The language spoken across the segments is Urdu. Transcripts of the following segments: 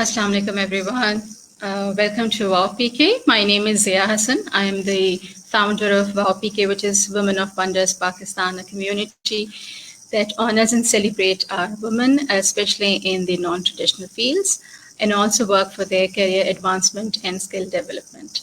Assalamu alaikum everyone. Welcome to WOW PK. My name is Zia Hassan. I am the founder of WOW PK, which is Women of Wonders Pakistan, a community that honors and celebrates our women, especially in the non-traditional fields, and also work for their career advancement and skill development.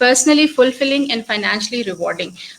personally fulfilling and financially rewarding.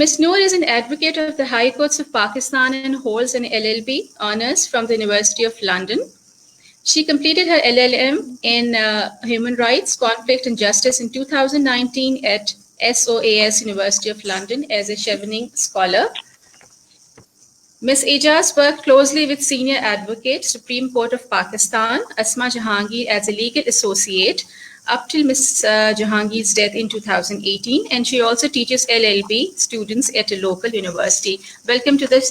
Ms. Noor is an advocate of the High Courts of Pakistan and holds an LLB honours from the University of London. She completed her LLM in Human Rights, Conflict and Justice in 2019 at SOAS University of London as a Chevening Scholar. Ms. Ejaz worked closely with Senior Advocate, Supreme Court of Pakistan, Asma Jahangir, as a legal associate up till Ms. Jahangir's death in 2018, and she also teaches LLB students at a local university. Welcome to this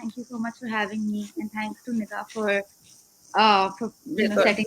Thank you so much for having me, and thanks to Nida for setting.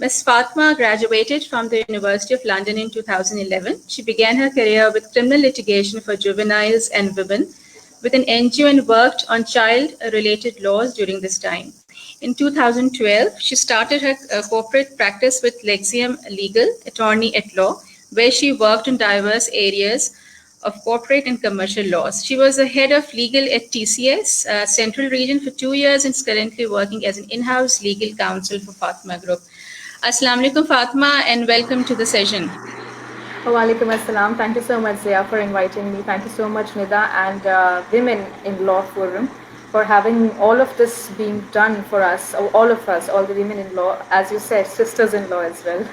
Ms. Fatma graduated from the University of London in 2011. She began her career with criminal litigation for juveniles and women with an NGO and worked on child-related laws during this time. In 2012, she started her corporate practice with Lexium Legal, attorney at law, where she worked in diverse areas of corporate and commercial laws. She was the head of legal at TCS Central Region for 2 years and is currently working as an in-house legal counsel for Fatima Group. Assalamu alaikum, Fatima, and welcome to the session. Walaikum assalam. Thank you so much, Zia, for inviting me. Thank you so much, Nida, and Women in Law Forum for having all of this being done for us, all of us, all the women in law, as you said, sisters in law as well.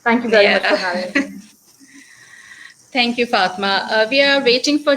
Thank you very much for having me. Thank you, Fatima. We are waiting for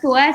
SOAS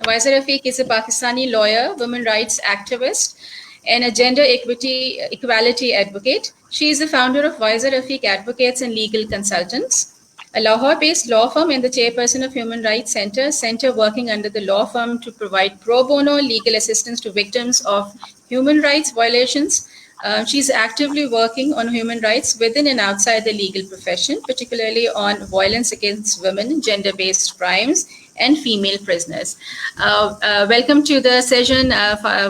Waiza Rafiq is a Pakistani lawyer, women rights activist, and a gender equality advocate. She is the founder of Waiza Rafiq Advocates and Legal Consultants, a Lahore-based law firm and the chairperson of Human Rights Center working under the law firm to provide pro bono legal assistance to victims of human rights violations. She's actively working on human rights within and outside the legal profession, particularly on violence against women, gender-based crimes, and female prisoners. Welcome to the session,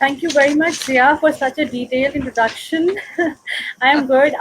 Thank you very much, Zia, for such a detailed introduction. I am good.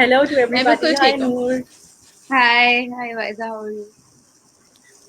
Hello to everybody. Hi, Noor. Hi, Waiza. How are you?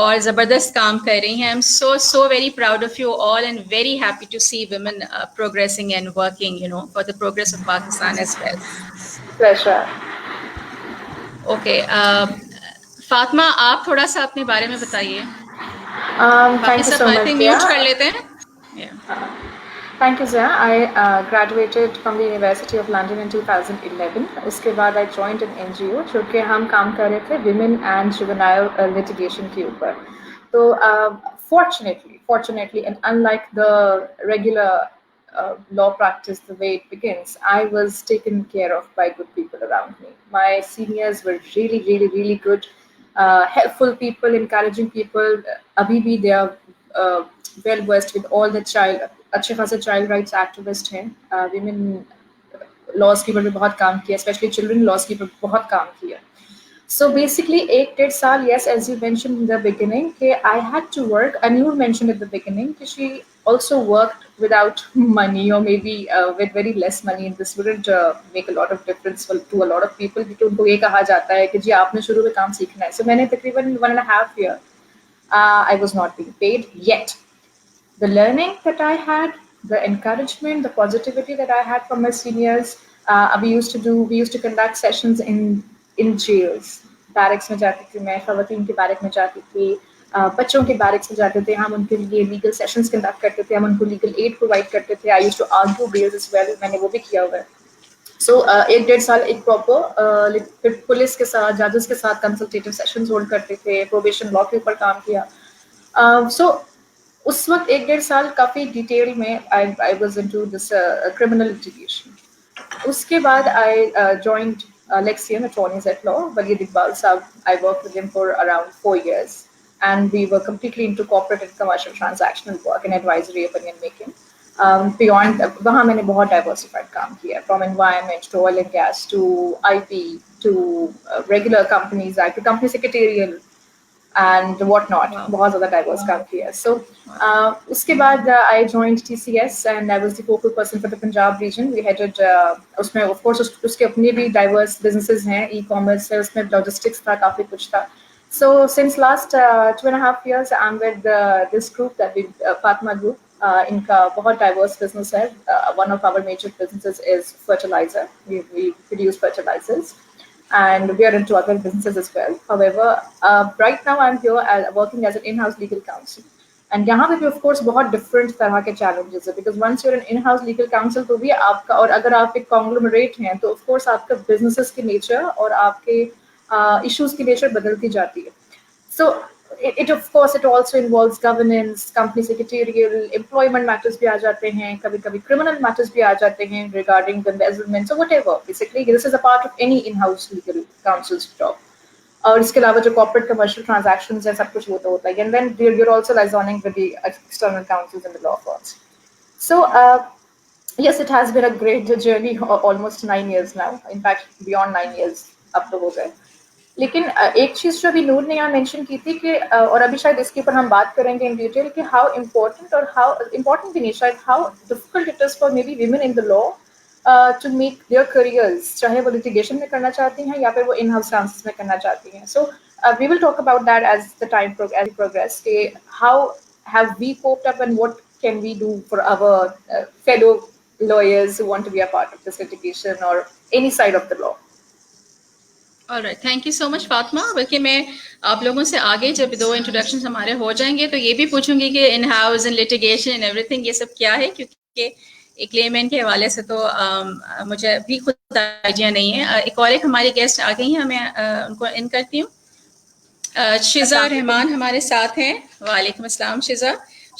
اور زبردست کام کر رہی ہیں. I'm so very proud of you all and very happy to see women progressing and working, for the progress of Pakistan as well. Pleasure. Okay. Fatima آپ تھوڑا سا اپنے بارے میں بتائیے. باقی Thank you sub so I much, think Zia. Mute کر لیتے ہیں. Thank you, Zia. I graduated from the University of London in 2011. Uske baad I joined an NGO جو کہ ہم کام کر رہے تھے women and juvenile litigation کے اوپر. تو fortunately, and unlike the regular law practice, the way it begins, I was taken care of by good people around me. My seniors were really good, helpful people, encouraging people. Abhi bhi they are well versed with all the اچھے خاصے چائلڈ رائٹس ایکٹیوسٹ ہیں. ویمن لاس کے اوپر بھی بہت کام کیا, اسپیشلی چلڈرن لاس کے اوپر بہت کام کیا. سو بیسکلی 1-1.5 سال, yes, as you mention in the beginning کہ I had to work, and you mention at the beginning کہ she also worked without money اور may be with very less money. This wouldn't make a lot of difference to a lot of people, کیونکہ ان کو یہ کہا جاتا ہے کہ جی آپ نے شروع میں کام سیکھنا ہے. سو میں نے تقریباً 1.5 year I was not being paid yet. The learning that I had, the encouragement, the positivity that I had from my seniors, we used to conduct sessions in jails. Barracks میں جاتی تھی میں, خواتین کے بیرک میں جاتی تھی, بچوں کے بیرکس میں جاتے تھے ہم, ان کے لیے لیگل سیشنز کنڈکٹ کرتے تھے, ہم ان کو لیگل ایڈ پرووائڈ کرتے تھے. I used to argue bails as well, میں نے وہ بھی کیا ہوا ہے. سو 1-1.5 سال ایک پراپر پولیس کے ساتھ, ججز کے ساتھ کنسلٹیٹیو سیشنز ہولڈ کرتے تھے, پروبیشن لا کے اوپر کام کیا. سو اس وقت 1-1.5 سال کافی ڈیٹیل میں I was into this criminal litigation. اس کے بعد I joined Lexium Attorneys at Law. Waleed Iqbal Saab, I worked with him for around 4 years, and we were completely into corporate and commercial transactional work and advisory, opinion making. Beyond وہاں میں نے بہت ڈائیورسفائڈ کام کیا, from environment to oil and gas to IP to regular companies, to company secretarial and what not. بہت زیادہ ڈائیورس کام کیا. سو اس کے بعد I joined TCS and I was the focal person for the Punjab region. We headed اس میں of course اس کے اپنے بھی ڈائیورس بزنسز ہیں, ای کامرس ہے, اس میں لاجسٹکس تھا, کافی کچھ تھا. So since last 2.5 years I'm with this group that we Fatima Group. ان کا بہت ڈائیورس بزنس ہے. One of our major businesses is fertilizer. We produce fertilizers. And we are into other businesses as well. However, right now I'm here working as an in-house legal counsel. And یہاں پہ بھی of course بہت different طرح کے challenges ہیں, because once you're an in-house legal counsel تو بھی آپ کا, اور اگر آپ ایک conglomerate ہیں تو of course آپ کا businesses کی nature اور آپ کے issues کی nature بدلتی جاتی ہے. So it of course it also involves governance, company secretarial, employment matters بھی آ جاتے ہیں, کبھی کبھی criminal matters بھی آ جاتے ہیں regarding the embezzlement or whatever. Basically this is a part of any in-house legal counsel's job. اور اس کے علاوہ جو corporate commercial transactions ہیں سب کچھ وہ تو ہوتا ہے. And then you're also liaisoning with the external counsels and the law firms. So yes, it has been a great journey, almost 9 years now. In fact beyond 9 years اب تو ہو گئے. لیکن ایک چیز جو ابھی نور نے یہاں مینشن کی تھی کہ, اور ابھی شاید اس کے اوپر ہم بات کریں گے ان ڈیٹیل, کہ ہاؤ امپورٹنٹ, اور ہاؤ امپورٹنٹ بھی نہیں, شاید how difficult it is for maybe women in the law to make their careers, چاہے وہ لیٹیگیشن میں کرنا چاہتی ہیں یا پھر وہ ان ہاؤس کاؤنسلس میں کرنا چاہتی ہیں. So we will talk about that as the time progress, کہ how have we coped up and what can we do for our fellow lawyers who want to be a part of this litigation or any side of the law. Alright, thank you so much Fatima. بلکہ میں آپ لوگوں سے آگے جب 2 انٹروڈکشن ہمارے ہو جائیں گے تو یہ بھی پوچھوں گی کہ in house and litigation and every thing یہ سب کیا ہے, کیونکہ ایک لیمین کے حوالے سے تو مجھے بھی خود آئیڈیا نہیں ہے. ایک ہماری گیسٹ آ گئی ہیں, میں ان کو ان کرتی ہوں. شزا رحمان ہمارے ساتھ ہیں. وعلیکم السلام شزا.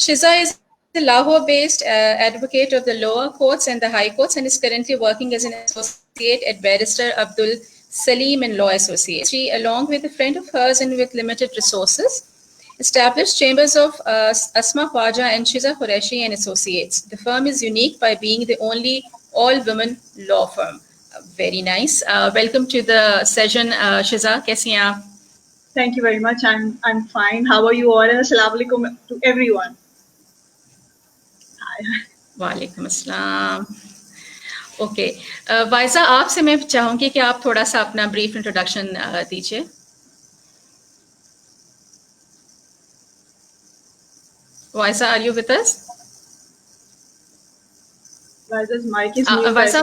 شزا از the Lahore-based advocate of the lower courts and the high courts, and is currently working as an associate at Barrister Abdul Salim and Law Associates. She, along with a friend of hers and with limited resources, established chambers of Asma Khwaja and Shiza Qureshi and Associates. The firm is unique by being the only all-women law firm. Very nice. Welcome to the session, Shiza. Kaisi hain aap? Thank you very much. I'm fine. How are you all? And assalamu alaikum to everyone. وعلیکم السلام. اوکے وائزہ, آپ سے میں چاہوں گی کہ آپ تھوڑا سا اپنا بریف انٹروڈکشن دیجیے. Waisa, are you with us? Waisa's mic is mute. Waisa,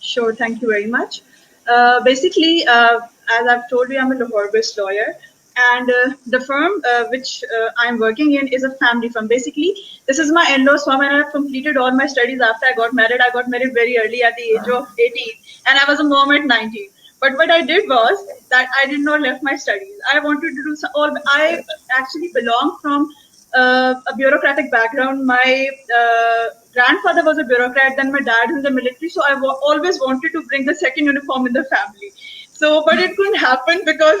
Sure, thank you very much. Basically, as I've told you, I'm a Lahore-based lawyer, and the firm which I'm working in is a family firm. Basically, this is my in-laws firm, and I've completed all my studies after I got married. I got married very early at the age of 18, and I was a mom at 19. But what I did was that I did not left my studies. I wanted to do some, or I actually belong from a bureaucratic background. My grandfather was a bureaucrat, then my dad in the military, so I always wanted to bring the second uniform in the family. So, but it couldn't happen because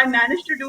I managed to do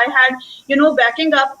I had backing up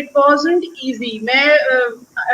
it wasn't easy.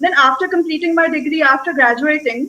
Then after completing my degree, after graduating,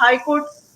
high court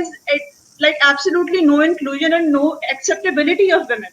is like absolutely no inclusion and no acceptability of women.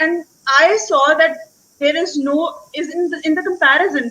and I saw that there is in the comparison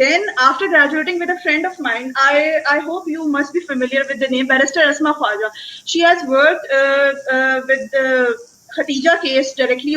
then after graduating with a friend of mine, I hope you must be familiar with the name Barrister Asma Khwaja. She has worked with the Khatija case directly,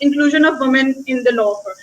inclusion of women in the law firm.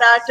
that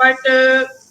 but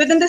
within the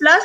Plus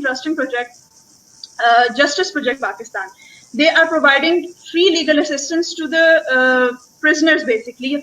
interesting project, Justice Project Pakistan. They are providing free legal assistance to the prisoners basically.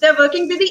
they are working with the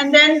and then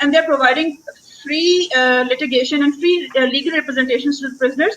and they are providing free litigation and free legal representations to the prisoners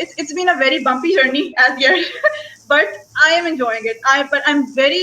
it's been a very bumpy journey as yet but I am enjoying it. But I'm very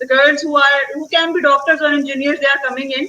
The girls who can be doctors or engineers, they are coming in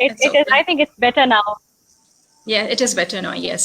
it is, I think it's better now. Yeah, it is better now. Yes,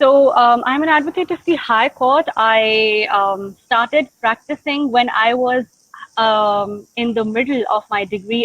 So I'm an advocate of the High Court. I started practicing when I was in the middle of my degree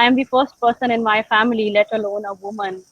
I am the first person in my family, let alone a woman,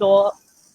law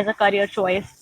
as a career choice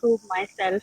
prove myself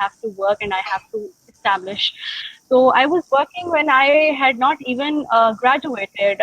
have to work and I have to establish. So I was working when I had not even graduated.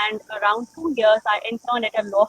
and around 2 years I interned at a law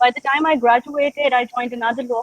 By the time I graduated, I joined another law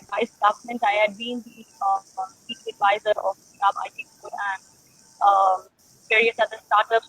advise government. I had been the chief advisor of Punjab IT School and various other startups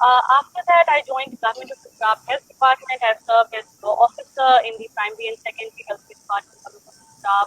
After that, I joined the Government of Punjab Health Department. I served as law officer in the primary and secondary health department of Punjab.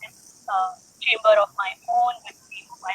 this chamber of my own with my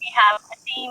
we have a team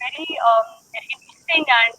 very interesting and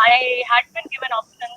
I had been given options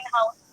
in-house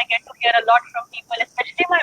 I get to hear a lot from people, especially my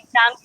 exams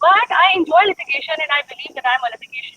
But I enjoy litigation and I believe that I'm a litigation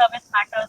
service matters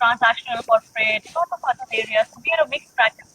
transactional, corporate, lots of other areas. So we are a mixed practice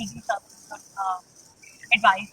legal service advice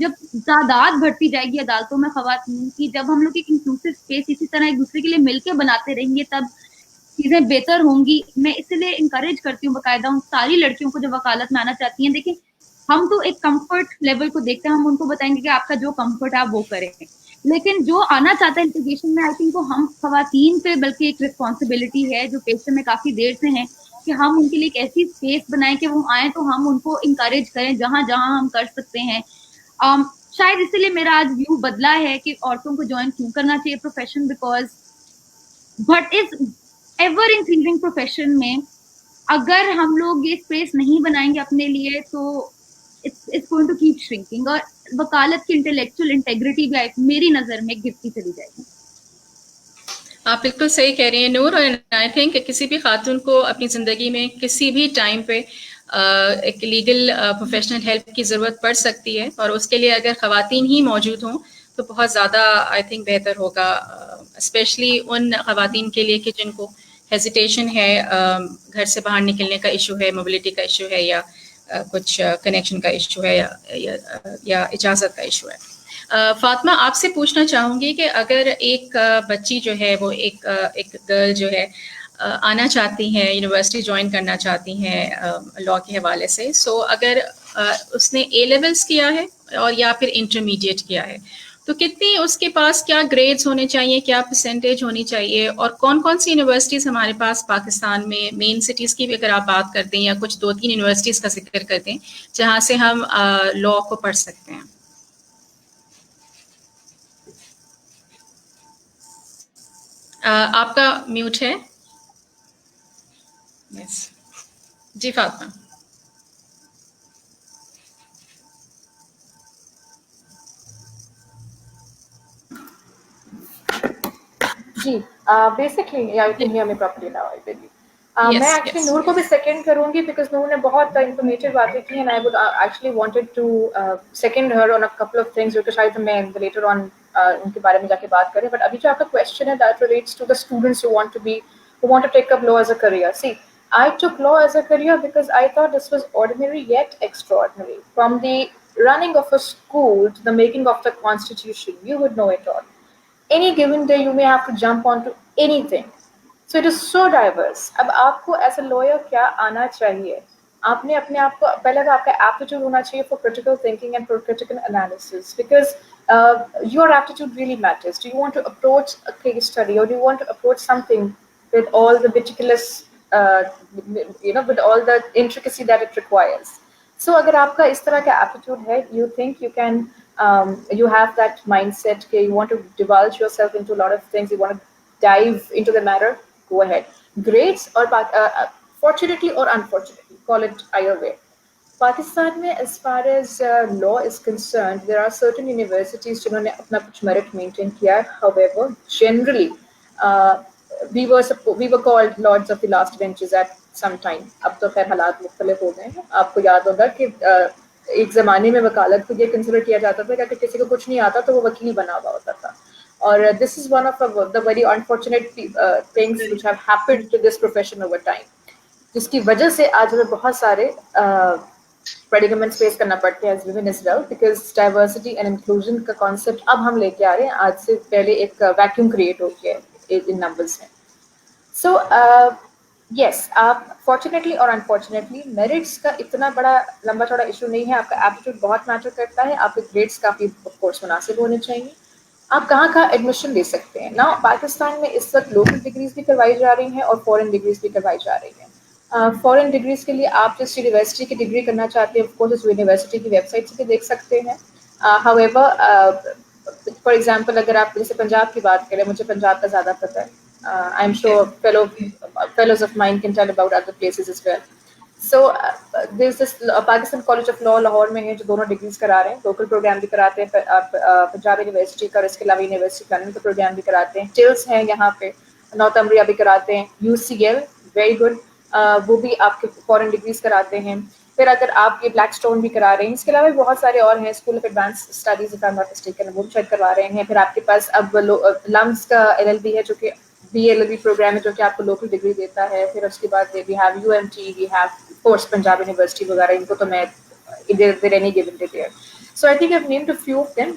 جب تعداد بڑھتی جائے گی عدالتوں میں خواتین کی, جب ہم لوگ ایک انکلوسیو اسپیس اسی طرح ایک دوسرے کے لیے مل کے بناتے رہیں گے, تب چیزیں بہتر ہوں گی. میں اس لیے انکریج کرتی ہوں باقاعدہ ان ساری لڑکیوں کو جو وکالت میں آنا چاہتی ہیں. دیکھیں ہم تو ایک کمفرٹ لیول کو دیکھتے ہیں, ہم ان کو بتائیں گے کہ آپ کا جو کمفرٹ ہے آپ وہ کریں, لیکن جو آنا چاہتا ہے انٹیگریشن میں, آئی تھنک وہ ہم خواتین پہ بلکہ ایک رسپانسبلٹی ہے جو پیشے میں کافی دیر سے ہیں, کہ ہم ان کے لیے ایک ایسی اسپیس بنائیں کہ وہ آئیں تو ہم ان کو انکریج کریں جہاں جہاں ہم کر سکتے ہیں. شاید اسی لیے میرا آج ویو بدلا ہے کہ عورتوں کو جوائن کیوں کرنا چاہیے profession, because but is ever increasing profession میں اگر ہم لوگ یہ اسپیس نہیں بنائیں گے اپنے لیے تو it's going to keep shrinking, اور وکالت کی انٹلیکچوئل انٹیگریٹی بھی میری نظر میں گرتی چلی جائے گی. آپ بالکل صحیح کہہ رہی ہیں نور, اور آئی تھنک کسی بھی خاتون کو اپنی زندگی میں کسی بھی ٹائم پہ ایک لیگل پروفیشنل ہیلپ کی ضرورت پڑ سکتی ہے, اور اس کے لیے اگر خواتین ہی موجود ہوں تو بہت زیادہ آئی تھنک بہتر ہوگا, اسپیشلی ان خواتین کے لیے کہ جن کو ہیزیٹیشن ہے, گھر سے باہر نکلنے کا ایشو ہے, موبلٹی کا ایشو ہے, یا کچھ کنیکشن کا ایشو ہے, یا اجازت کا ایشو ہے. فاطمہ آپ سے پوچھنا چاہوں گی کہ اگر ایک بچی جو ہے وہ ایک گرل جو ہے آنا چاہتی ہیں, یونیورسٹی جوائن کرنا چاہتی ہیں لاء کے حوالے سے, سو اگر اس نے اے لیولس کیا ہے اور یا پھر انٹرمیڈیٹ کیا ہے, تو کتنی اس کے پاس کیا گریڈز ہونے چاہیے, کیا پرسنٹیج ہونی چاہیے, اور کون کون سی یونیورسٹیز ہمارے پاس پاکستان میں, مین سٹیز کی بھی اگر آپ بات کرتے ہیں, یا کچھ 2-3 یونیورسٹیز کا ذکر کرتے ہیں جہاں سے ہم لاء کو پڑھ سکتے ہیں. آپ کا میوٹ ہے. یس جی فاطمہ. جی basically you can hear me properly now I believe. میں ایکچولی نور کو بھی سیکنڈ کروں گی بیکاز نور نے بہت انفارمیٹیو باتیں کی, and I would actually wanted to second her on a couple of things جو کہ شاید میں لیٹر آن ان کے بارے میں جا کے بات کریں. بٹ ابھی جو آپ کا کوشچن ہے that relates to the students who want to take up law as a career. See, I took law as a career because I thought this was ordinary yet extraordinary. From the running of a school to the making of the constitution, you would know it all. Any given day you may have to jump onto anything. So it is so diverse. اب آپ کو ایز اے لوئر کیا آنا چاہیے, آپ نے اپنے آپ کو پہلے تو آپ کا ایپٹیٹیوڈ ہونا چاہیے for critical thinking and for critical analysis, because your aptitude really matters. Do you want to approach a case study, or do you want to approach something with all the meticulous, with all the intricacy that it requires? So agar aapka is tarah ka aptitude hai, you think you can, you have that mindset that you want to divulge yourself into a lot of things, you want to dive into the matter, go ahead. Grades or fortunately or unfortunately, call it either way. Pakistan میں as far as law is concerned, there are certain universities جنہوں نے اپنا کچھ میرٹ مینٹین کیا ہے. However, generally, we were called lords of the last benches at some time. اب تو خیر حالات مختلف ہو گئے ہیں. آپ کو یاد ہوگا کہ ایک زمانے میں وکالت کو یہ کنسیڈر کیا جاتا تھا کہ کسی کو کچھ نہیں آتا تو وہ وکیل بنا ہوا ہوتا تھا. اور this is one of the very unfortunate things which have happened to this profession over time, جس کی وجہ سے آج ہمیں بہت سارے predicaments فیس کرنا پڑتے ہیں as women as well, because diversity and inclusion کا concept اب ہم لے کے آ رہے ہیں. آج سے پہلے ایک ویکیوم کریٹ ہو گیا ہے ان نمبرز میں. سو یس, آپ فارچونیٹلی اور انفارچونیٹلی میرٹس کا اتنا بڑا لمبا چوڑا ایشو نہیں ہے. آپ کا ایپٹیٹیوڈ بہت میٹر کرتا ہے. آپ کے گریڈس کافی آف کورس مناسب ہونے چاہیے. آپ کہاں کہاں ایڈمیشن لے سکتے ہیں. نا پاکستان میں اس وقت لوکل ڈگریز بھی کروائی جا رہی ہیں اور فورن ڈگریز بھی کروائی جا رہی ہیں. فورن ڈگریز کے لیے آپ جس یونیورسٹی کی ڈگری کرنا چاہتے ہیں آف کورس اس یونیورسٹی کی ویب سائٹ سے بھی دیکھ سکتے ہیں. however, فار ایگزامپل اگر آپ جیسے پنجاب کی بات کریں, مجھے پنجاب کا زیادہ پتہ ہے. I am sure fellows of mine can tell about other places as well. So there's this Pakistan College of Law Lahore میں ہے جو دونوں ڈگریز کرا رہے ہیں. لوکل پروگرام بھی کراتے ہیں پنجاب یونیورسٹی کا, اور اس کے علاوہ یونیورسٹی لندن کا پروگرام بھی کراتے ہیں. ٹلس ہیں یہاں پہ, نارتھمبریا بھی کراتے ہیں. UCL ویری گڈ, وہ بھی آپ کے فورن ڈگریز کراتے ہیں. پھر اگر آپ یہ بلیک اسٹون بھی کرا رہے ہیں, اس کے علاوہ بہت سارے اور ہیں. School of advance studies if I am not mistaken وہ بھی شاید کروا رہے ہیں. پھر آپ کے پاس اب لمس کا LLB ہے جو کہ BLLB پروگرام ہے جو کہ آپ کو لوکل ڈگری دیتا ہے. پھر اس کے بعد we have UMT, we have course Punjab university وغیرہ. ان کو تو میں any given day there. So I think I've named a few of them.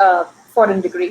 a foreign degree.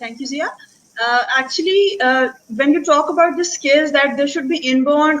Thank you, Zia. Actually, when you talk about the skills that they should be inborn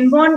inborn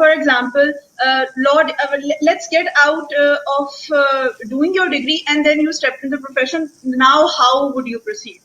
For example, let's get out of doing your degree and then you step into the profession. Now, how would you proceed?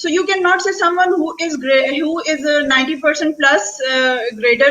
So you cannot say someone who is 90% plus grader,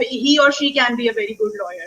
he or she can be a very good lawyer.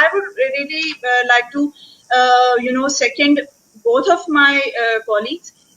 I would really like to second both of my colleagues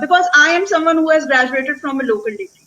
because I am someone who has graduated from a local degree.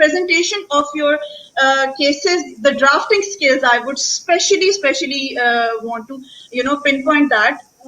presentation of your cases, the drafting skills. I would especially want to pinpoint that.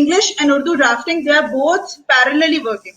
English and Urdu drafting, they are both parallelly working.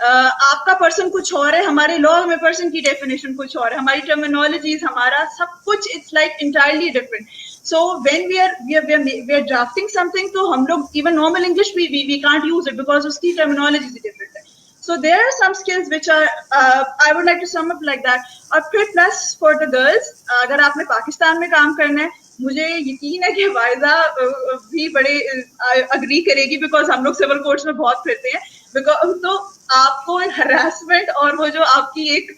آپ کا پرسن کچھ اور ہے, ہمارے لا میں پرسن کی ڈیفینیشن کچھ اور ہے, ہماری ٹرمینالوجیز, ہمارا سب کچھ it's like entirely different. So when we are drafting something, تو ہم لوگ even normal English we can't use it because اس کی terminology is different ہے. So there are some skills which are I would like to sum up like that. اور پھر plus for the girls, اگر آپ نے پاکستان میں کام کرنا ہے, مجھے یقین ہے کہ وائزہ بھی بڑے اگری کرے گی بیکاز ہم لوگ سول کورٹس میں بہت پھرتے ہیں. تو آپ کو ہراسمنٹ اور وہ جو آپ کی ایک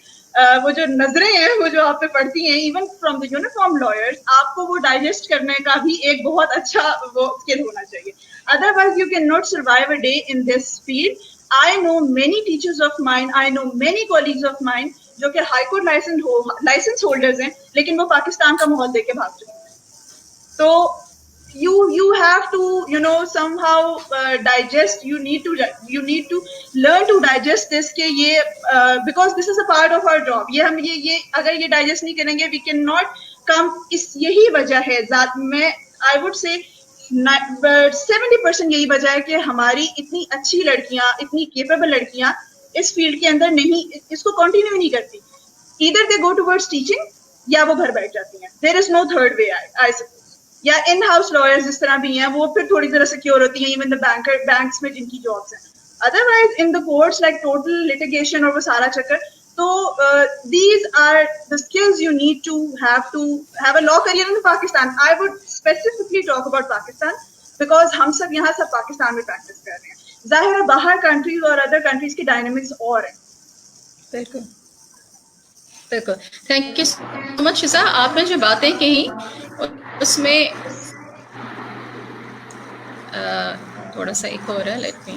وہ جو نظریں ہیں وہ جو آپ پہ پڑتی ہیں even from the uniform lawyers, آپ کو وہ ڈائجسٹ کرنے کا بھی ایک بہت اچھا وہ اسکل ہونا چاہیے. Otherwise you can not survive a day in this field. I know many teachers of mine, I know many colleagues of mine جو کہ ہائی کورٹ لائسنس ہولڈرز ہیں, لیکن وہ پاکستان کا ماحول دیکھ کے بھاگ چکے ہیں. تو you have to somehow digest, you need to learn to digest this کہ یہ because this is a part of our job. یہ ہم یہ اگر یہ digest نہیں کریں گے we cannot come. اس یہی وجہ ہے ذات میں I would say 70% یہی وجہ ہے کہ ہماری اتنی اچھی لڑکیاں, اتنی کیپیبل لڑکیاں اس فیلڈ کے اندر نہیں, اس کو کنٹینیو نہیں کرتی. either they go towards teaching یا وہ گھر بیٹھ جاتی ہیں. there is no third way I suppose. یا ان ہاؤس لائرز جس طرح بھی ہیں وہ پھر تھوڑی ذرا سیکیور ہوتی ہیں ایون دا بینکس میں جن کی جابس ہیں. Otherwise in the courts like total litigation اور وہ سارا چکر. تو these are the skills you need to have a law career in Pakistan. I would specifically talk about Pakistan because ہم سب یہاں سب پاکستان میں پریکٹس کر رہے ہیں. ظاہر ہے باہر کنٹریز اور ادر کنٹریز کی ڈائنامکس اور ہیں. بالکل بالکل. تھینک یو سو مچ شزا. آپ نے جو باتیں کہیں اس میں تھوڑا سا ایک ہو رہا ہے, لیٹ می.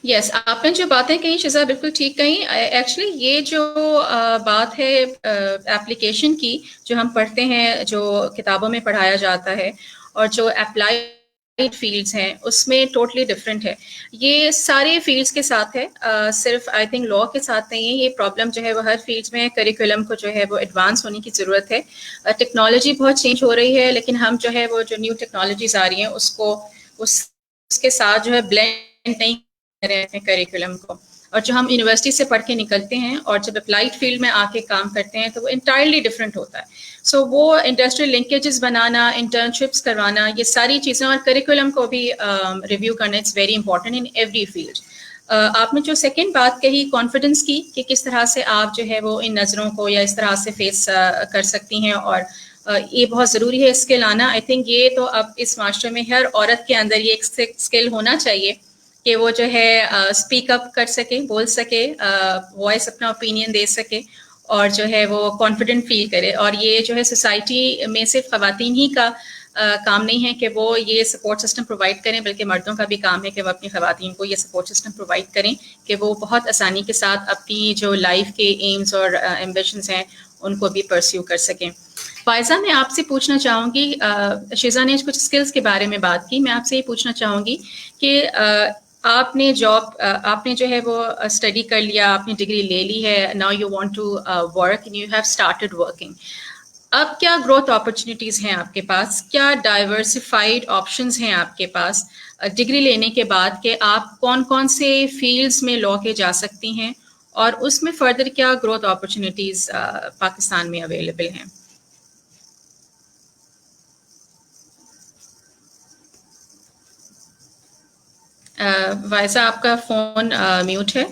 یس, آپ نے جو باتیں کہیں شزا بالکل ٹھیک کہیں. ایکچولی یہ جو بات ہے ایپلیکیشن کی جو ہم پڑھتے ہیں, جو کتابوں میں پڑھایا جاتا ہے, اور جو اپلائی فیلڈس ہیں اس میں ٹوٹلی ڈفرینٹ ہے. یہ سارے فیلڈس کے ساتھ ہے, صرف آئی تھنک لا کے ساتھ نہیں ہے. یہ پرابلم جو ہے وہ ہر فیلڈس میں ہے. کریکولم کو جو ہے وہ ایڈوانس ہونے کی ضرورت ہے. ٹیکنالوجی بہت چینج ہو رہی ہے, لیکن ہم جو ہے وہ جو نیو ٹیکنالوجیز آ رہی ہیں اس کو اس کے ساتھ جو ہے بلینڈ نہیں کر رہے ہیں کریکولم کو. اور جو ہم یونیورسٹی سے پڑھ کے نکلتے ہیں اور جب اپلائڈ فیلڈ میں آ کے کام کرتے ہیں تو وہ انٹائرلی ڈفرینٹ ہوتا ہے. سو وہ انڈسٹریل لنکیجز بنانا, انٹرنشپس کروانا, یہ ساری چیزیں, اور کریکولم کو بھی ریویو کرنا it's very important in every field. آپ نے جو سیکنڈ بات کہی کانفیڈنس کی کہ کس طرح سے آپ جو ہے وہ ان نظروں کو یا اس طرح سے فیس کر سکتی ہیں, اور یہ بہت ضروری ہے اسکل آنا. آئی تھنک یہ تو اب اس معاشرے میں ہر عورت کے اندر یہ ایک اسکل ہونا چاہیے کہ وہ جو ہے اسپیک اپ کر سکے, بول سکے, وائس اپنا اوپینین دے سکے, اور جو ہے وہ کانفیڈنٹ فیل کرے. اور یہ جو ہے سوسائٹی میں صرف خواتین ہی کا کام نہیں ہے کہ وہ یہ سپورٹ سسٹم پرووائڈ کریں, بلکہ مردوں کا بھی کام ہے کہ وہ اپنی خواتین کو یہ سپورٹ سسٹم پرووائڈ کریں کہ وہ بہت آسانی کے ساتھ اپنی جو لائف کے ایمز اور ایمبیشنز ہیں ان کو بھی پرسیو کر سکیں. فائزہ, میں آپ سے پوچھنا چاہوں گی, شیزا نے کچھ اسکلس کے بارے میں بات کی, میں آپ سے یہ پوچھنا چاہوں گی کہ آپ نے آپ نے جو ہے وہ اسٹڈی کر لیا, آپ نے ڈگری لے لی ہے, now you want to work and you have started working. اب کیا گروتھ اپرچونیٹیز ہیں آپ کے پاس, کیا ڈائیورسفائڈ آپشنز ہیں آپ کے پاس ڈگری لینے کے بعد, کہ آپ کون کون سے فیلڈز میں لا کے جا سکتی ہیں, اور اس میں فردر کیا گروتھ اپرچونیٹیز پاکستان میں اویلیبل ہیں؟ وائزہ, آپ کا فون میوٹ ہے.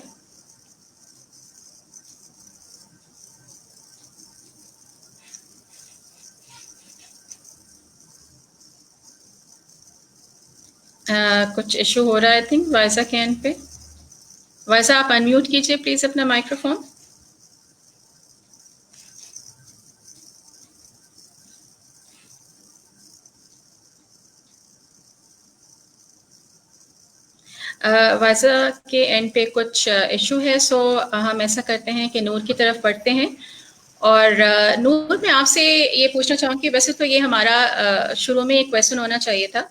کچھ ایشو ہو رہا ہے آئی تھنک وائزہ کے اینڈ پہ. وائزہ, آپ انمیوٹ کیجیے پلیز اپنا مائکرو فون. وائزہ کے اینڈ پہ کچھ ایشو ہے, سو ہم ایسا کرتے ہیں کہ نور کی طرف بڑھتے ہیں. اور نور, میں آپ سے یہ پوچھنا چاہوں کہ ویسے تو یہ ہمارا شروع میں ایک کویشچن ہونا چاہیے تھا.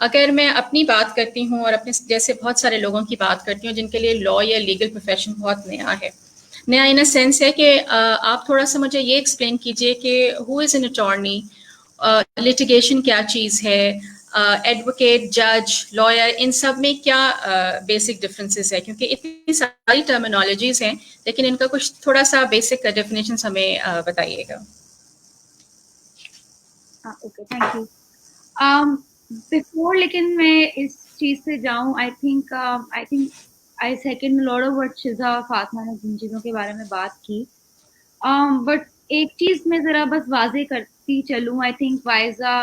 اگر میں اپنی بات کرتی ہوں اور اپنے جیسے بہت سارے لوگوں کی بات کرتی ہوں جن کے لیے لا یا لیگل پروفیشن بہت نیا ہے, نیا ان اے سینس ہے کہ آپ تھوڑا سا مجھے یہ ایکسپلین کیجیے کہ ہو از این اٹارنی, لٹیگیشن کیا چیز ہے, ایڈوکیٹ, جج, لائر, ان سب میں کیا بیسک ڈفرینسز ہے؟ کیونکہ اتنی ساری ٹرمینالوجیز ہیں لیکن ان کا کچھ تھوڑا سا بیسک ڈیفینیشنس ہمیں بتائیے گا. Okay, thank you. بفور لیکن میں اس چیز سے جاؤں, I think I second lot of what Shiza Fatima نے جن چیزوں کے بارے میں بات کی, بٹ ایک چیز میں ذرا بس واضح کرتی چلوں. آئی تھنک وائزا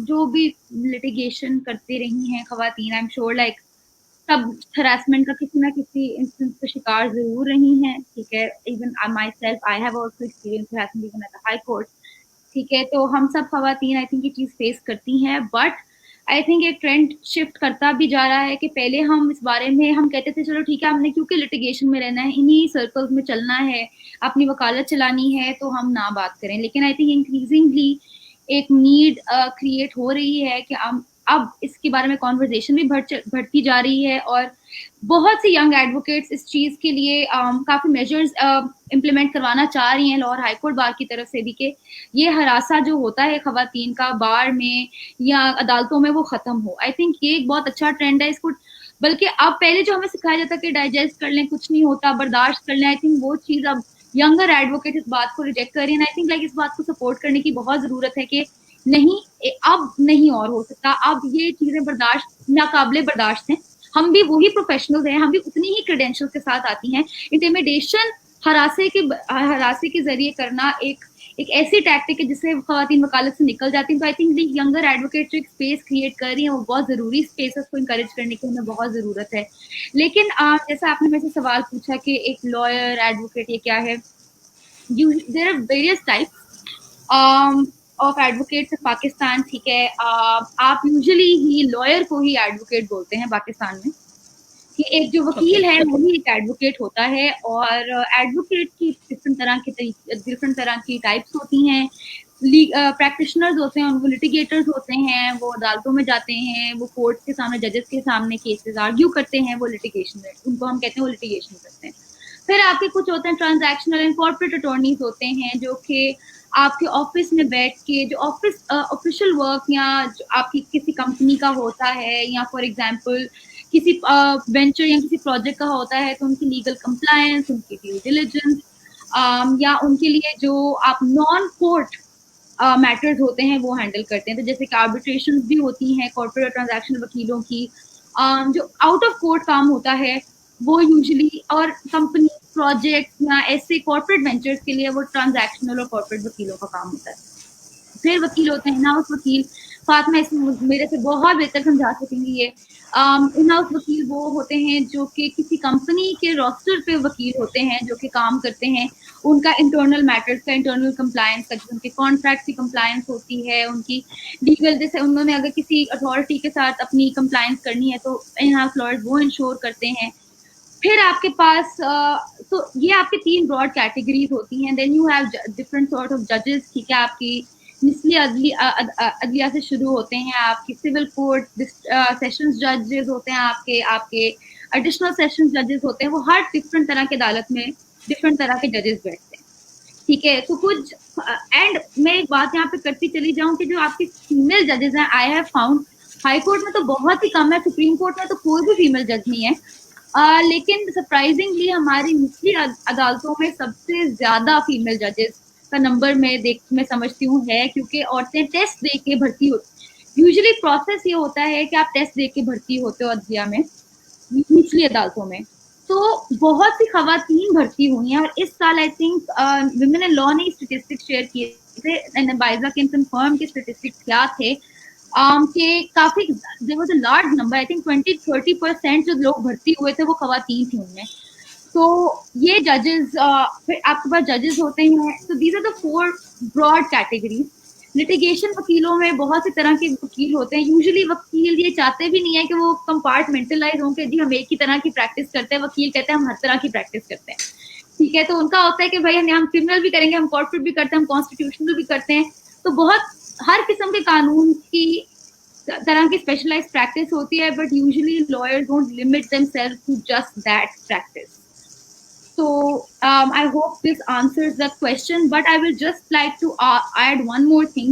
جو بھی لٹیگیشن کرتی رہی ہیں خواتین, I am sure like sub harassment کا کسی نہ کسی انسٹنس کا شکار ضرور رہی ہیں. ٹھیک ہے, even myself I have also experience harassment even at high court. ٹھیک ہے, تو ہم سب خواتین آئی تھنک یہ چیز فیس کرتی ہیں, بٹ آئی تھنک ایک ٹرینڈ شفٹ کرتا بھی جا رہا ہے کہ پہلے ہم اس بارے میں ہم کہتے تھے چلو ٹھیک ہے ہم نے کیونکہ لٹیگیشن میں رہنا ہے, انہی سرکلز میں چلنا ہے, اپنی وکالت چلانی ہے تو ہم نہ بات کریں. لیکن آئی تھنک انکریزنگلی ایک نیڈ کریٹ ہو رہی ہے کہ اب اس کے بارے میں کانورزیشن بھی بڑھتی جا رہی ہے, اور بہت سی ینگ ایڈوکیٹس اس چیز کے لیے کافی میجرز امپلیمنٹ کروانا چاہ رہی ہیں لاہور ہائی کورٹ بار کی طرف سے بھی, کہ یہ ہراساں جو ہوتا ہے خواتین کا بار میں یا عدالتوں میں وہ ختم ہو. آئی تھنک یہ ایک بہت اچھا ٹرینڈ ہے. اس کو بلکہ اب پہلے جو ہمیں سکھایا جاتا کہ ڈائجسٹ کر لیں, کچھ نہیں ہوتا, برداشت کر لیں, آئی تھنک وہ چیز اب ینگر ایڈوکیٹ اس بات کو ریجیکٹ کر رہی ہیں. آئی تھنک لائک اس بات کو سپورٹ کرنے کی بہت ضرورت ہے کہ نہیں, اب نہیں اور ہو سکتا, اب یہ چیزیں برداشت ناقابل برداشت ہیں. ہم بھی وہی پروفیشنلز ہیں, ہم بھی اتنی ہی کریڈینشل کے ساتھ آتی ہیں. انٹیمیڈیشن ہراسے کے ذریعے کرنا ایک ایسی ٹیکٹک ہے جس سے خواتین وکالت سے نکل جاتی ہیں. تو آئی تھنک ینگر ایڈوکیٹ جو ایک اسپیس کریٹ کر رہی ہیں وہ بہت ضروری اسپیس ہے, اس کو انکریج کرنے کی ہمیں بہت ضرورت ہے. لیکن جیسا آپ نے میرے سے سوال پوچھا کہ ایک لائر ایڈوکیٹ یہ کیا ہے, there are various types of advocates in Pakistan. ٹھیک ہے, آپ یوزلی ہی لائر کو ہی ایڈوکیٹ بولتے ہیں پاکستان میں, کہ ایک جو وکیل ہے وہی ایک ایڈوکیٹ ہوتا ہے. اور ایڈوکیٹ کی ڈفرنٹ طرح کی ٹائپس ہوتی ہیں. پریکٹیشنرز ہوتے ہیں, وہ لٹیگیٹرز ہوتے ہیں, وہ عدالتوں میں جاتے ہیں, وہ کورٹ کے سامنے ججز کے سامنے کیسز آرگیو کرتے ہیں, وہ لٹیگیشن میں ان کو ہم کہتے ہیں وہ لٹیگیشن کرتے ہیں. پھر آپ کے کچھ ہوتے ہیں ٹرانزیکشنل اینڈ کارپوریٹ اٹارنیز ہوتے ہیں, جو کہ آپ کے آفس میں بیٹھ کے جو آفیشیل ورک یا جو آپ کی کسی کمپنی کا ہوتا ہے, یا فار ایگزامپل کسی وینچر یا کسی پروجیکٹ کا ہوتا ہے, تو ان کی لیگل کمپلائنس, ان کی ڈیو ڈیلیجنس, یا ان کے لیے جو آپ نان کورٹ میٹرز ہوتے ہیں وہ ہینڈل کرتے ہیں. تو جیسے کہ آربیٹریشن بھی ہوتی ہیں کارپوریٹ اور ٹرانزیکشنل وکیلوں کی. جو آؤٹ آف کورٹ کام ہوتا ہے وہ یوزلی, اور کمپنی پروجیکٹ یا ایسے کارپوریٹ وینچرز کے لیے وہ ٹرانزیکشنل اور کارپوریٹ وکیلوں کا کام ہوتا ہے. پھر وکیل ہوتے ہیں ان ہاؤس وکیل, فاطمہ اس میں میرے سے بہت بہتر سمجھا سکیں گی. یہ ان ہاؤس وکیل وہ ہوتے ہیں جو کہ کسی کمپنی کے روسٹر پہ وکیل ہوتے ہیں, جو کہ کام کرتے ہیں ان کا انٹرنل میٹرز کا, انٹرنل کمپلائنس کا, ان کے کانٹریکٹ کی کمپلائنس ہوتی ہے, ان کی لیگل, جیسے انہوں نے اگر کسی اتھارٹی کے ساتھ اپنی کمپلائنس کرنی ہے تو ان ہاؤس لائرز وہ انشور کرتے ہیں. پھر آپ کے پاس تو یہ آپ کی 3 براڈ کیٹیگریز ہوتی ہیں. Then you have different sort of ججز. ٹھیک ہے, آپ کی نچلی عدلیہ سے شروع ہوتے ہیں, آپ کی سول کورٹ سیشنز ججز ہوتے ہیں, آپ کے ایڈیشنل سیشنز ججز ہوتے ہیں. وہ ہر ڈفرنٹ طرح کی عدالت میں ڈفرنٹ طرح کے ججز بیٹھتے ہیں. ٹھیک ہے, تو کچھ اینڈ میں ایک بات یہاں پہ کرتی چلی جاؤں کہ جو آپ کی فیمیل ججز ہیں, I have found high court میں تو بہت ہی کم ہے, سپریم کورٹ میں تو کوئی بھی فیمیل جج نہیں ہے, لیکن سرپرائزنگلی ہماری نچلی عدالتوں میں سب سے زیادہ فیمیل ججز کا نمبر میں سمجھتی ہوں ہے, کیونکہ عورتیں ٹیسٹ دے کے بھرتی ہوتی. یوزلی پروسیس یہ ہوتا ہے کہ آپ ٹیسٹ دے کے بھرتی ہوتے ہو عدلیہ میں نچلی عدالتوں میں. تو بہت سی خواتین بھرتی ہوئی ہیں, اور اس سال آئی تھنک ویمن ان لا نے اسٹیٹسٹکس شیئر کیے تھے, بائزا کین کنفرم کے اسٹیٹسٹکس کیا تھے, کہ کافی there was a large number, I think 20-30% جو لوگ بھرتی ہوئے تھے وہ خواتین تھیں ان میں. تو یہ ججز, پھر آپ کے پاس ججز ہوتے ہیں. تو these are the 4 broad categories. Litigation وکیلوں میں بہت سی طرح کے وکیل ہوتے ہیں. یوزلی وکیل یہ چاہتے بھی نہیں ہے کہ وہ کمپارٹمنٹلائز ہوں کہ جی ہم ایک ہی طرح کی پریکٹس کرتے ہیں. وکیل کہتے ہیں ہم ہر طرح کی پریکٹس کرتے ہیں. ٹھیک ہے, تو ان کا ہوتا ہے کہ بھائی ہم کرمنل بھی کریں گے, ہم کارپوریٹ بھی کرتے ہیں, ہم کانسٹیٹیوشنل بھی کرتے ہیں. تو بہت ہر قسم کے قانون کی طرح کی اسپیشلائز پریکٹس ہوتی ہے, but usually lawyers don't limit them self to just that practice. So I hope this answers the question, but I will just like to add one more thing.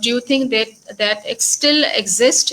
Do you think that still exists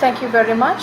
Thank you very much.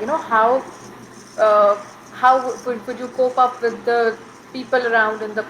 you know how would you cope up with the people around in the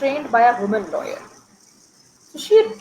trained by a woman lawyer. So she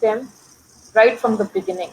them right from the beginning.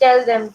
tell them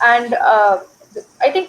And I think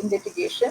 in litigation,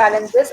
challenges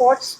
courts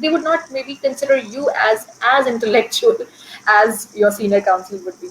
They would not maybe consider you as intellectual as your senior counsel would be.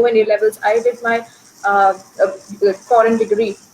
ONA levels, I did my foreign degree.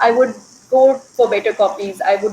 I would go for better copies. I would,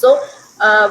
So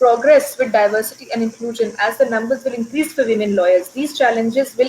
progress with diversity and inclusion, as the numbers will increase for women lawyers, these challenges will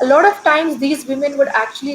A lot of times these women would actually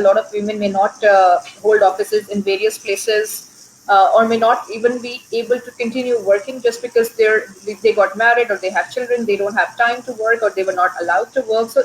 a lot of women may not hold offices in various places or may not even be able to continue working just because they got married or they have children. They don't have time to work or they were not allowed to work. So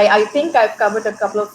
I think I've covered a couple of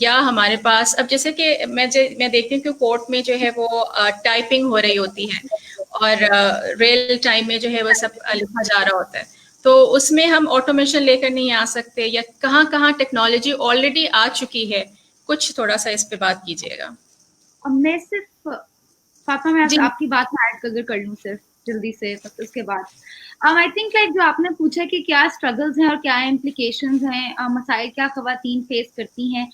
یا ہمارے پاس اب جیسے کہ میں دیکھتی ہوں کہ کورٹ میں جو ہے وہ ٹائپنگ ہو رہی ہوتی ہے اور ریئل ٹائم میں جو ہے وہ سب لکھا جا رہا ہوتا ہے, تو اس میں ہم آٹومیشن لے کر نہیں آ سکتے, یا کہاں کہاں ٹیکنالوجی آلریڈی آ چکی ہے, کچھ تھوڑا سا اس پہ بات کیجیے گا. میں صرف فاطمہ میں جی. آپ کی بات میں ایڈ کر لوں صرف جلدی سے, اس کے بعد آئی تھنک لائک جو آپ نے پوچھا کہ کیا اسٹرگلز ہیں اور کیا امپلیکیشنز ہیں, مسائل کیا خواتین فیس کرتی ہیں.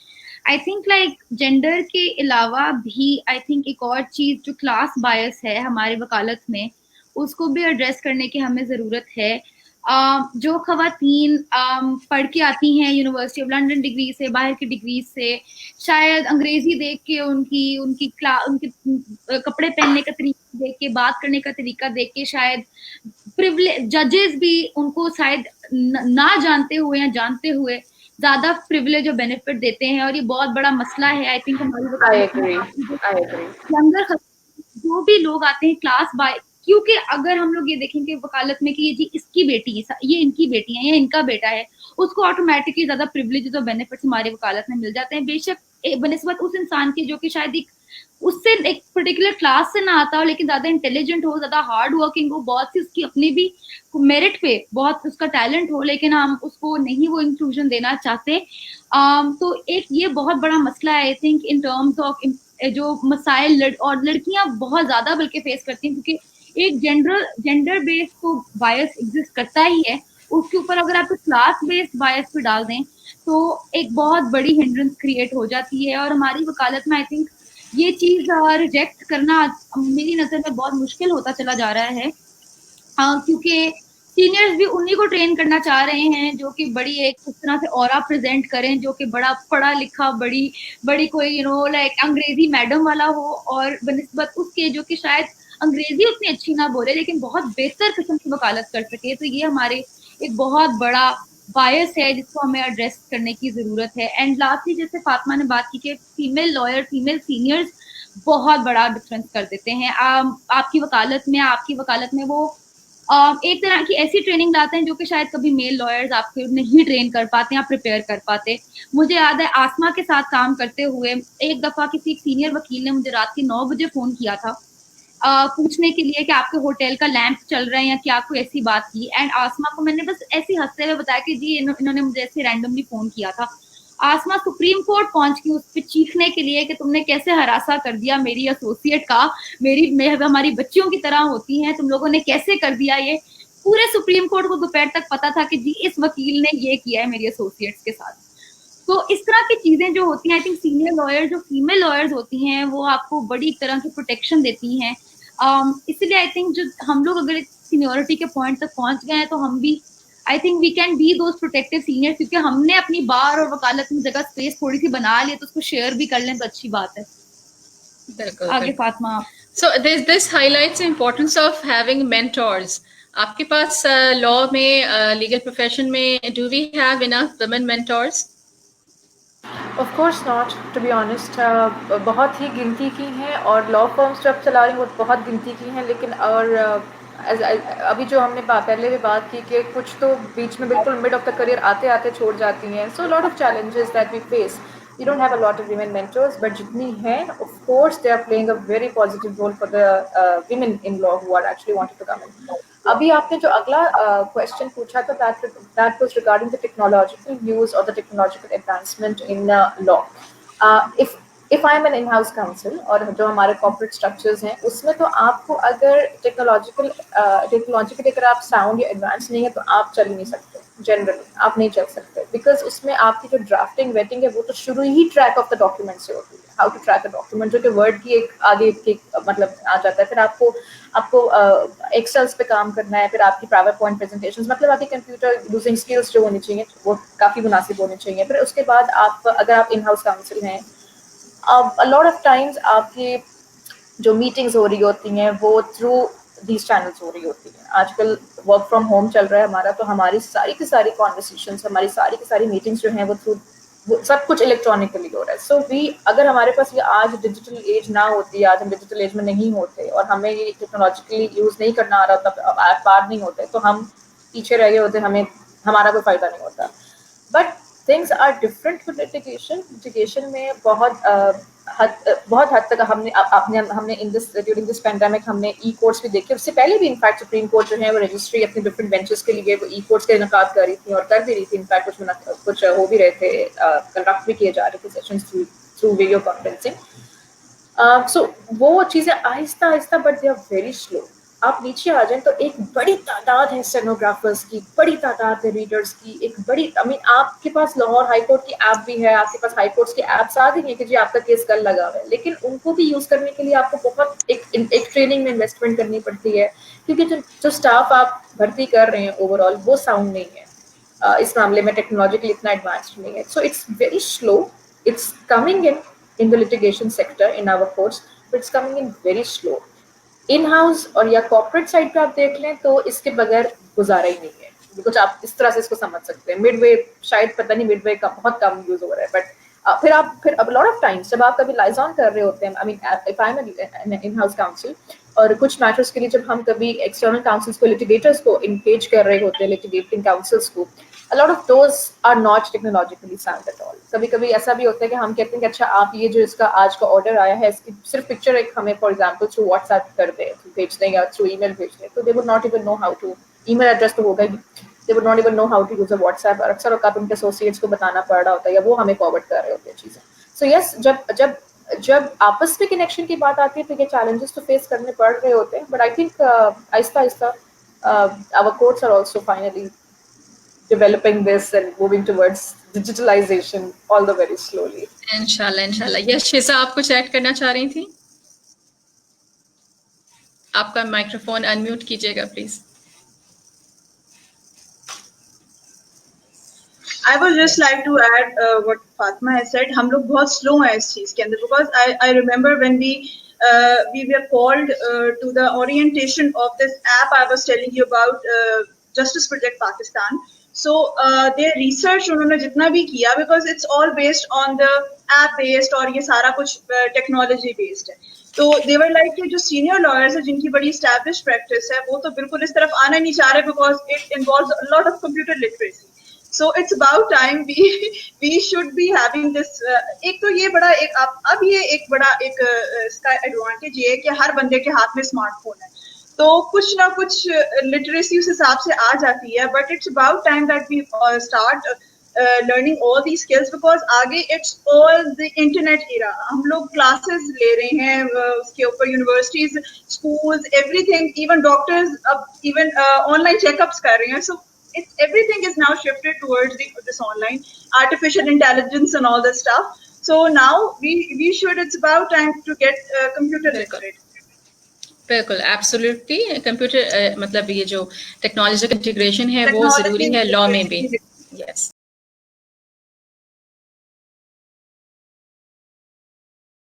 آئی تھنک لائک جینڈر کے علاوہ بھی آئی تھنک ایک اور چیز جو کلاس بائس ہے ہماری وکالت میں, اس کو بھی ایڈریس کرنے کی ہمیں ضرورت ہے. جو خواتین پڑھ کے آتی ہیں یونیورسٹی آف لنڈن ڈگری سے, باہر کی ڈگری سے, شاید انگریزی دیکھ کے ان کے کپڑے پہننے کا طریقہ دیکھ کے, بات کرنے کا طریقہ دیکھ کے, شاید ججز بھی ان کو شاید نہ جانتے ہوئے یا جانتے ہوئے زیادہ پریولیج اور بینیفٹ دیتے ہیں, اور یہ بہت بڑا مسئلہ ہے. آئی تھنک ہماری جو بھی لوگ آتے ہیں کلاس بائی, کیونکہ اگر ہم لوگ یہ دیکھیں کہ وکالت میں کہ یہ جی اس کی بیٹی ہے, یہ ان کی بیٹی ہے یا ان کا بیٹا ہے, اس کو آٹومیٹکلی زیادہ پریولیجز اور بینیفٹس ہماری وکالت میں مل جاتے ہیں, بے شک بنسبت اس انسان کی جو کہ شاید اس سے ایک پرٹیکولر کلاس سے نہ آتا ہو لیکن زیادہ انٹیلیجنٹ ہو, زیادہ ہارڈ ورکنگ ہو, بہت سی اس کی اپنی بھی میرٹ پہ بہت اس کا ٹیلنٹ ہو, لیکن ہم اس کو نہیں وہ انکلوژن دینا چاہتے. تو ایک یہ بہت بڑا مسئلہ ہے I think in terms of جو مسائل اور لڑکیاں بہت زیادہ بلکہ فیس کرتی ہیں, کیونکہ ایک جینڈر بیس تو بائس ایگزسٹ کرتا ہی ہے, اس کے اوپر اگر آپ کلاس بیسڈ بائس پہ ڈال دیں تو ایک بہت بڑی ہنڈرنس کریٹ ہو جاتی ہے. اور ہماری وکالت میں آئی تھنک یہ چیز ریجیکٹ کرنا میری نظر میں بہت مشکل ہوتا چلا جا رہا ہے, کیونکہ سینئرز بھی انہیں کو ٹرین کرنا چاہ رہے ہیں جو کہ بڑی ایک اس طرح سے اورا پریزنٹ کریں, جو کہ بڑا پڑھا لکھا بڑی کوئی لائک انگریزی میڈم والا ہو, اور بنسبت اس کے جو کہ شاید انگریزی اتنی اچھی نہ بولے لیکن بہت بہتر قسم کی وکالت کر سکے. تو یہ ہمارے ایک بہت بڑا بائس ہے جس کو ہمیں ایڈریس کرنے کی ضرورت ہے. اینڈ لاسٹلی جیسے فاطمہ نے بات کی کہ فیمیل لائر, فیمیل سینئرز بہت بڑا ڈفرینس کر دیتے ہیں آپ کی وکالت میں وہ ایک طرح کی ایسی ٹریننگ لاتے ہیں جو کہ شاید کبھی میل لائرز آپ کو نہیں ٹرین کر پاتے یا پریپیئر کر پاتے. مجھے یاد ہے آسما کے ساتھ کام کرتے ہوئے ایک دفعہ کسی سینئر وکیل نے مجھے رات کے 9 بجے فون کیا تھا پوچھنے کے لیے کہ آپ کے ہوٹل کا لیمپ چل رہا ہے یا کیا کوئی ایسی بات کی. اینڈ آسما کو میں نے بس ایسی ہنستے ہوئے بتایا کہ جی انہوں نے مجھے ایسے رینڈملی فون کیا تھا. آسما سپریم کورٹ پہنچ گئی اس پہ چیخنے کے لیے کہ تم نے کیسے ہراساں کر دیا میری ایسوسیٹ کا, ہماری بچیوں کی طرح ہوتی ہیں, تم لوگوں نے کیسے کر دیا یہ. پورے سپریم کورٹ کو دوپہر تک پتا تھا کہ جی اس وکیل نے یہ کیا ہے میری ایسوسیٹس کے ساتھ. تو اس طرح کی چیزیں جو ہوتی ہیں آئی تھنک سینئر لائر جو فیمیل لائرز ہوتی ہیں وہ آپ کو بڑی طرح کی پروٹیکشن دیتی ہیں. اس لیے آئی تھنک جو ہم لوگ اگر سینیورٹی کے پوائنٹ تک پہنچ گئے ہیں تو ہم بھی I think we can be those protective senior, کیونکہ ہم نے اپنی بار اور وکالت میں جگہ اسپیس تھوڑی سی بنا لی تو اس کو شیئر بھی کر لیں تو اچھی بات ہے. آگے Fatima. So this highlights the importance of having mentors. آپ کے پاس لا میں لیگل پروفیشن میں do we have enough women mentors? Of course not, to be honest. بہت ہی گنتی کی ہیں, اور لا فرمس جو اب چلا رہی ہیں وہ بہت گنتی کی ہیں, لیکن اور ابھی جو ہم نے پہلے بھی بات کی کہ کچھ تو بیچ میں بالکل مڈ آف دا کریئر آتے آتے چھوڑ جاتی ہیں. So lot of challenges that we face. We don't have a lot of women mentors, but جتنی ہیں of course they are playing a very positive role for the women in law who are actually wanting to come in. ابھی آپ نے جو اگلا کوشچن پوچھا تھا that was regarding the technological use or the technological advancement in law. If I am an in-house counsel اور جو ہمارے corporate structures ہیں اس میں تو آپ کو اگر ٹیکنالوجیکلی اگر آپ ساؤنڈ یا ایڈوانس نہیں ہے تو آپ چل نہیں سکتے, جنرلی آپ نہیں چل سکتے, بیکاز اس میں آپ کی جو ڈرافٹنگ ویٹنگ ہے وہ تو شروع ہی ٹریک آف دا ڈاکیومنٹ سے ہوتی ہے. How to track a document جو کہ ورڈ کی ایک آگے مطلب آ جاتا ہے. پھر آپ کو ایکسلس پہ کام کرنا ہے, پھر آپ کی پاور پوائنٹ پریزنٹیشن, مطلب آپ کی کمپیوٹر یوزنگ اسکلس جو ہونی چاہیے وہ کافی مناسب ہونی چاہیے. پھر اس کے بعد اگر آپ ان ہاؤس کاؤنسل ہیں, لاٹ آف ٹائمز آپ کی جو میٹنگز ہو رہی ہوتی ہیں وہ تھرو دیز چینلس ہو رہی ہوتی ہیں. آج کل ورک فرام ہوم چل رہا ہے ہمارا, تو ہماری ساری کی ساری کانورسیشنس, ہماری ساری کی ساری میٹنگس جو ہیں وہ تھرو سب کچھ الیکٹرانکلی ہو رہا ہے. سو اگر ہمارے پاس یہ آج ڈیجیٹل ایج نہ ہوتی, آج ہم ڈیجیٹل ایج میں نہیں ہوتے اور ہمیں یہ ٹیکنالوجیکلی یوز نہیں کرنا آ رہا ہوتا, پار نہیں ہوتے, تو ہم پیچھے رہ گئے ہوتے, ہمارا کوئی فائدہ نہیں ہوتا. But things are different with litigation. Litigation میں بہت حد تک ہم نے ڈیورنگ دس پینڈیمک ہم نے ای کورٹس بھی دیکھے. اس سے پہلے بھی انفیکٹ سپریم کورٹ جو ہے وہ رجسٹری اپنے ڈفرینٹ بینچز کے لیے وہ ای کورٹس کا انعقاد کر رہی تھی اور کر بھی رہی تھی. انفیکٹ کچھ ہو بھی رہے تھے, کنڈکٹ بھی کیے جا رہے تھے sessions through video conferencing. So وہ چیزیں آہستہ آہستہ but they are very slow. آپ نیچے آ جائیں تو ایک بڑی تعداد ہے اسٹینوگرافرس کی, بڑی تعداد ہے ریڈرس کی, ایک بڑی آپ کے پاس لاہور ہائی کورٹ کی ایپ بھی ہے, آپ کے پاس ہائی کورٹس کے ایپس آ گئی ہیں کہ جی آپ کا کیس کل لگا ہوا ہے, لیکن ان کو بھی یوز کرنے کے لیے آپ کو بہت ایک ٹریننگ میں انویسٹمنٹ کرنی پڑتی ہے, کیونکہ جو اسٹاف آپ بھرتی کر رہے ہیں اوور آل وہ ساؤنڈ نہیں ہے, اس معاملے میں ٹیکنالوجیکلی اتنا ایڈوانسڈ نہیں ہے. So it's very slow. It's coming in the litigation sector in our courts, but it's coming in very slow. In house اور یا کارپوریٹ سائڈ پہ آپ دیکھ لیں تو اس کے بغیر گزارا ہی نہیں ہے. کچھ آپ اس طرح سے اس کو سمجھ سکتے ہیں. مڈ وے شاید پتہ نہیں, مڈ وے کا بہت کم یوز ہو رہا ہے, بٹ پھر اب لاٹ آف ٹائمس جب آپ کبھی لائزون کر رہے ہوتے ہیں, I mean if I am in house counsel, اور کچھ میٹرس کے لیے جب ہم کبھی ایکسٹرنل کاؤنسلس کو لیٹیگیٹرس کو انگیج کر رہے ہوتے ہیں, لیٹیگیٹنگ کاؤنسلس کو, a lot of those are not technologically sound at all. کبھی کبھی ایسا بھی ہوتا ہے کہ ہم کہتے ہیں کہ اچھا آپ یہ جو اس کا آج کا آرڈر آیا ہے اس کی صرف پکچر ایک ہمیں for example through what's app کر دیں, بھیج دیں یا تھرو ای میل بھیج دیں, تو they would not even know how to, email address تو ہوگا ہی, they would not even know how to use a WhatsApp, اور اکثر اوقات ان کے ایسوسیٹس کو بتانا پڑ رہا ہوتا ہے یا وہ ہمیں فارورڈ کر رہے ہوتے ہیں چیزیں. سو یس, جب آپس میں کنیکشن کی بات آتی ہے تو یہ چیلنجز تو فیس کرنے پڑ رہے ہوتے ہیں, بٹ آئی تھنک آہستہ آہستہ our courts are also finally developing this and moving towards digitalization, although very slowly. انشاءاللہ. یس شیزا, آپ کچھ ایڈ کرنا چاہ رہی تھیں؟ آپ کا مائکروفون انمیوٹ کیجیے گا please. I would just like to add what Fatima has said. ہم لوگ بہت slow ہیں اس چیز کے اندر, because I remember when we were called to the orientation of this app I was telling you about, Justice Project Pakistan. So their research انہوں نے جتنا بھی کیا, because it's all based on the app based اور یہ سارا کچھ technology based ہے. تو they were like کہ جو senior lawyers ہیں جن کی بڑی established practice ہے وہ تو بالکل اس طرف آنا نہیں چاہ رہے, because it involves a lot of computer literacy. So it's about time we should be having this. ایک تو یہ بڑا ایک اب یہ ایک بڑا ایک اس کا ایڈوانٹیج یہ ہے کہ ہر بندے کے ہاتھ میں اسمارٹ فون ہے, تو کچھ نہ کچھ لٹریسی اس حساب سے آ جاتی ہے. But it's about time that we start learning all these skills, because آگے it's all the internet era. ہم لوگ کلاسز لے رہے ہیں اس کے اوپر, universities, schools, everything, even doctors اب even online checkups کر رہے ہیں. So everything is now shifted towards this online artificial intelligence and all this stuff. So now we should, it's about time to get computer literate. بالکل ایبسلیوٹلی. کمپیوٹر مطلب یہ جو ٹیکنالوجی کا انٹیگریشن ہے وہ ضروری ہے لاء میں بھی. یس